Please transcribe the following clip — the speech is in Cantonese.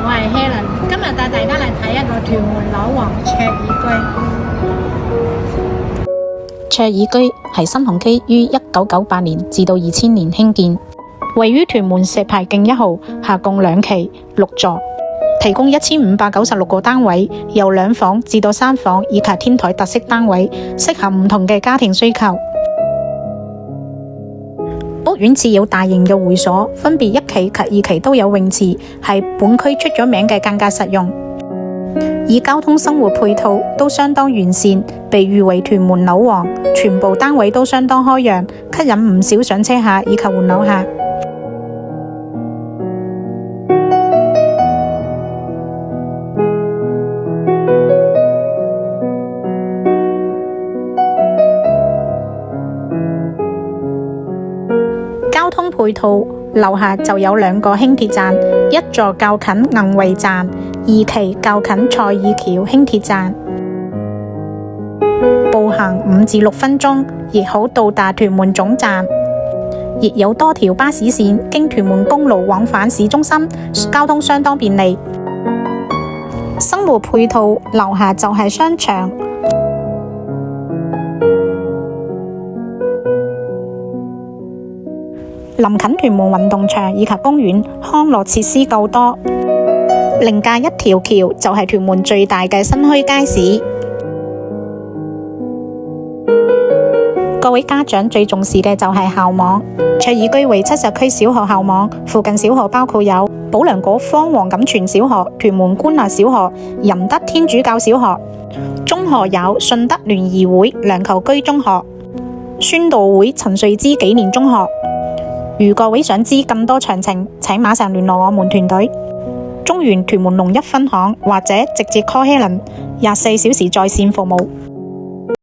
我係 Helen，今日帶大家嚟睇一個屯門樓王卓爾居。卓爾居係新鴻基於1998年至到2000年興建，位於屯門石牌徑1號，下共2期6座，提供1596個單位，由2房至到3房以及天台特色單位，適合唔同嘅家庭需求。屋苑設有大型嘅會所，分別1期及2期都有泳池，係本區出咗名嘅更加實用。以交通生活配套都相當完善，被譽為屯門樓王，全部單位都相當開揚，吸引唔少上車客以及換樓客。交通配套，樓下就有2個輕鐵站，一座較近銀圍站，2期較近蔡爾橋輕鐵站，步行5至6分鐘，亦好到達屯門總站。亦有多條巴士線經屯門公路往返市中心，交通相當便利。生活配套，樓下就係商場。臨近屯門運動場以及公園，康樂設施夠多。另隔一條橋就係屯門最大嘅新墟街市。各位家長最重視嘅就係校網。卓爾居為70區小學校網，附近小學包括有保良局方黃錦泉小學、屯門官立小學、仁德天主教小學。中學有順德聯誼會梁銶琚中學、宣道會陳瑞之紀念中學。如各位想知更多詳情，請馬上聯絡我們團隊，中原屯門龍一分行，或者直接 call Helen，24小時在線服務。